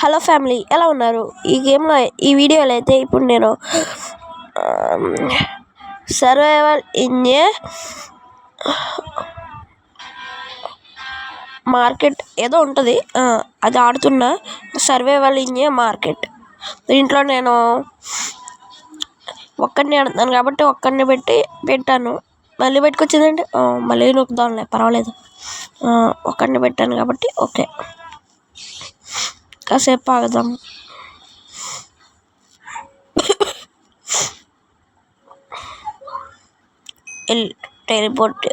Hello family, ఎలా ఉన్నారు? ఈ వీడియోలో అయితే ఇప్పుడు నేను సర్వైవల్ ఇన్ ఏ మార్కెట్ ఏదో ఉంటుంది, అది ఆడుతున్నా. Survival in a market. దీంట్లో నేను ఒక్కడిని ఆడుతున్నాను కాబట్టి ఒక్కడిని పెట్టాను. మళ్ళీ పెట్టుకొచ్చిందంటే మళ్ళీ నొక్కుదాంలే, పర్వాలేదు. ఒక్కడిని పెట్టాను కాబట్టి ఓకే, కాసేపు ఆగుదాం. Teleport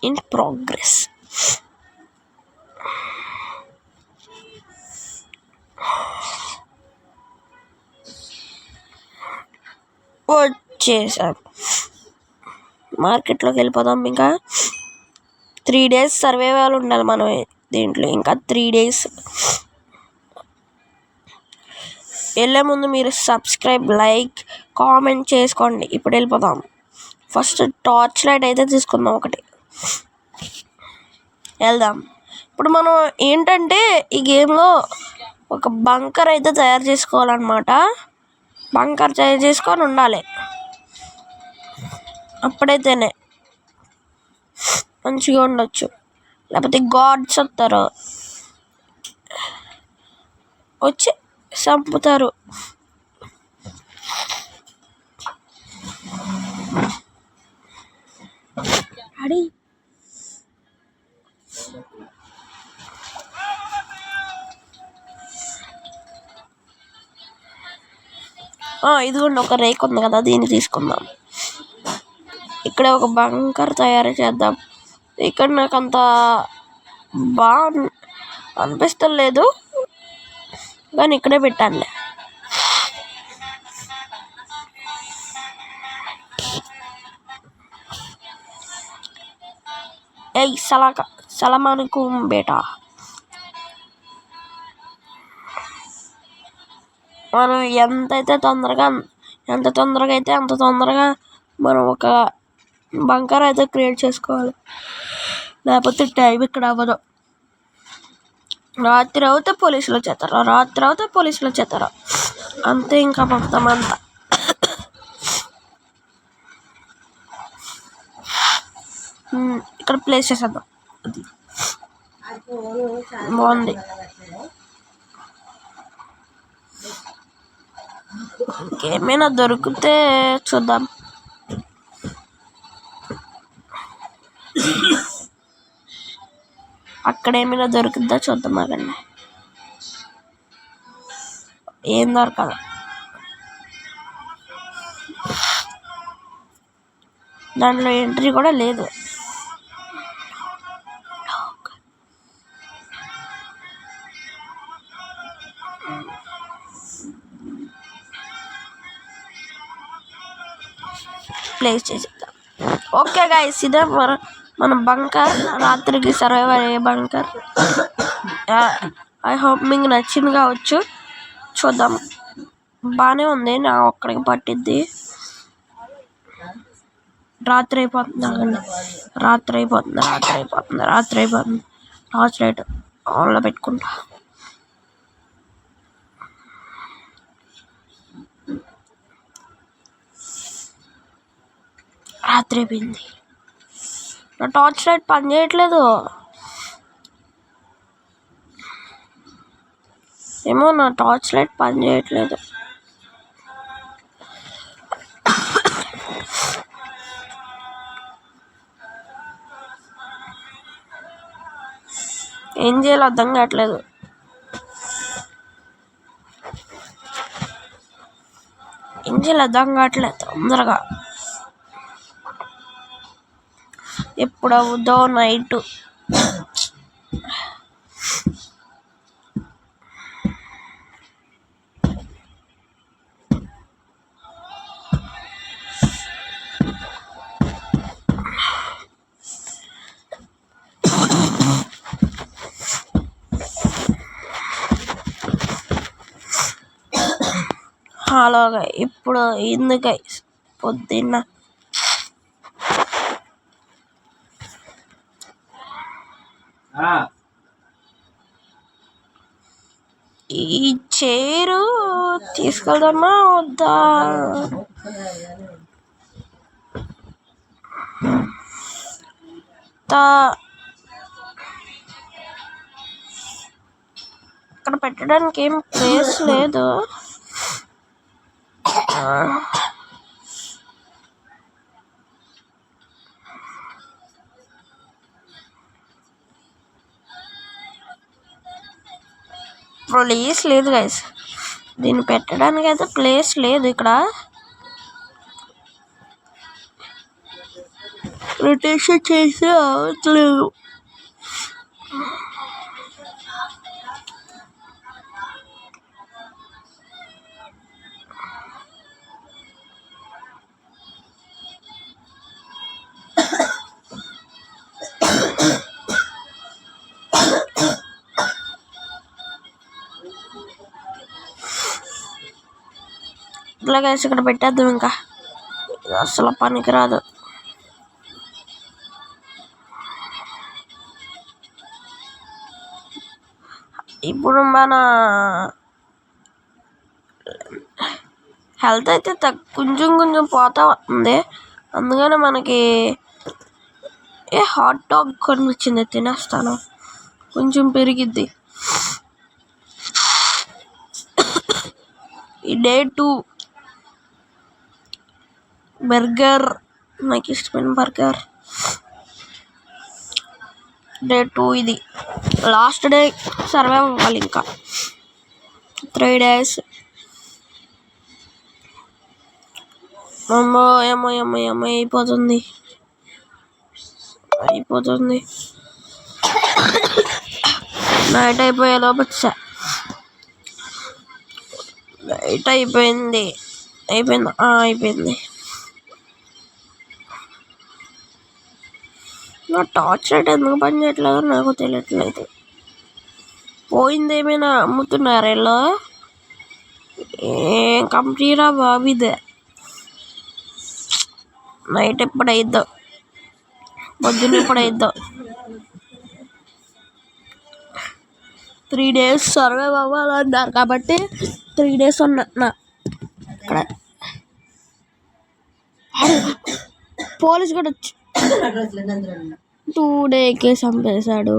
in progress. వచ్చేసాం. మార్కెట్లోకి వెళ్ళిపోదాం. ఇంకా 3 days సర్వైవల్ ఉండాలి మనం దీంట్లో. ఇంకా 3 days. వెళ్ళే ముందు మీరు సబ్స్క్రైబ్, లైక్, కామెంట్ చేసుకోండి. ఇప్పుడు వెళ్ళిపోదాం. ఫస్ట్ టార్చ్ లైట్ అయితే తీసుకుందాం ఒకటి. వెళ్దాం. ఇప్పుడు మనం ఏంటంటే ఈ గేమ్లో ఒక బంకర్ అయితే తయారు చేసుకోవాలన్నమాట. బంకర్ తయారు చేసుకొని ఉండాలి, అప్పుడైతేనే మంచిగా ఉండొచ్చు. లేకపోతే గాడ్స్ వస్తారు, వచ్చి చంపుతారు. అడి ఇదిగోండి, ఒక రేక్ ఉంది కదా, దీన్ని తీసుకుందాం. ఇక్కడ ఒక బంకర్ తయారు చేద్దాం. ఇక్కడ నాకు అంత బాగా అనిపిస్తలేదు, కానీ ఇక్కడే పెట్టానులే. ఏయ్ సలామనుకుం బేటా. మనం ఎంత తొందరగా అయితే అంత తొందరగా మనం ఒక బంకర్ అయితే క్రియేట్ చేసుకోవాలి. లేకపోతే టైం ఇక్కడ అవ్వదు. రాత్రి అవుతే పోలీసులు వచ్చేస్తారు. అంతే ఇంకా మొత్తం అంతా. ఇక్కడ ప్లేస్ చేసేద్దాం. బాగుంది. ఇంకేమైనా దొరికితే చూద్దాం. అక్కడ ఏమైనా దొరికిద్దా చూద్దాం. అదండి, ఏం దొరకదు. దాంట్లో ఎంట్రీ కూడా లేదు. ప్లేస్ చేసేద్దాం. ఓకే గైస్, ఇదే మన బంకర్. రాత్రికి సర్వైవర్ అయ్యే బంకర్. ఐ హోప్ మీకు నచ్చింది కావచ్చు. చూద్దాం. బాగానే ఉంది. నా ఒక్కడికి పట్టిద్ది. రాత్రి అయిపోతుంది. టార్చ్ లైట్ ఆన్లో పెట్టుకుంటా. రాత్రి అయిపోయింది. నా టార్చ్ లైట్ పని చేయట్లేదు. నా టార్చ్ లైట్ పని చేయట్లేదు. ఏం చేయాలో అర్థం కావట్లేదు. తొందరగా ఎప్పుడు అవుద్దో నైట్. అలాగా ఇప్పుడు ఎందుకు పొద్దున్న ఈ చైరు తీసుకెళ్దామా వద్దా? ఇక్కడ పెట్టడానికి ఏం ప్లేస్ లేదు. ప్లేస్ లేదు గైస్, దీన్ని పెట్టడానికి అయితే ప్లేస్ లేదు. ఇక్కడ రొటేషన్ చేసి అవ్వట్లేదు. ఇట్లా గైస్ ఇక్కడ పెట్టేద్దాం. ఇంకా ఇది అసలు పనికిరాదు. ఇప్పుడు మన హెల్త్ అయితే కొంచెం కొంచెం పోతా ఉంది. అందుకని మనకి హాట్ డాగ్ కనిపించింది, తినేస్తాను, కొంచెం పెరిగిద్ది. ఈ డే 2 బర్గర్, నాకు ఇష్టమైన బర్గర్. డే 2 ఇది లాస్ట్ డే, సర్వైవ్ అవ్వాలి. ఇంకా 3 days. ఏమో ఏమో ఏమో ఏమో అయిపోతుంది. నైట్ అయిపోయే లోపు వచ్చా. నైట్ అయిపోయింది. నా టార్చ్ లైట్ ఎందుకు పని చేయట్లేదో నాకు తెలియట్లేదు. పోయింది. ఏమైనా అమ్ముతున్నారు ఇలా? ఏం కంపెనీరా బాబు ఇదే. నైట్ ఎప్పుడు అయిద్దో, పొద్దున్న ఎప్పుడు అయిద్దో. 3 days సర్వైవ్ అవ్వాలన్నారు కాబట్టి 3 days ఉన్నా. ఇక్కడ పోలీస్ కూడా వచ్చి 2 days చంపేశాడు.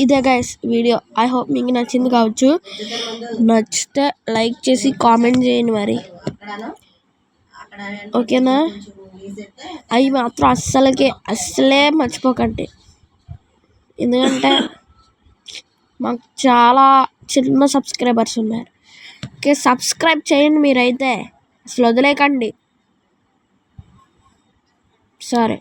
ఇదే గైస్ వీడియో. ఐ హోప్ మీకు నచ్చింది కావచ్చు. నచ్చితే లైక్ చేసి కామెంట్ చేయండి మరి, ఓకేనా? అవి మాత్రం అస్సలే మర్చిపోకండి. ఎందుకంటే మాకు చాలా చిన్న సబ్స్క్రైబర్స్ ఉన్నారు. ఓకే, సబ్స్క్రైబ్ చేయండి మీరైతే, అసలు వదిలేకండి. సరే.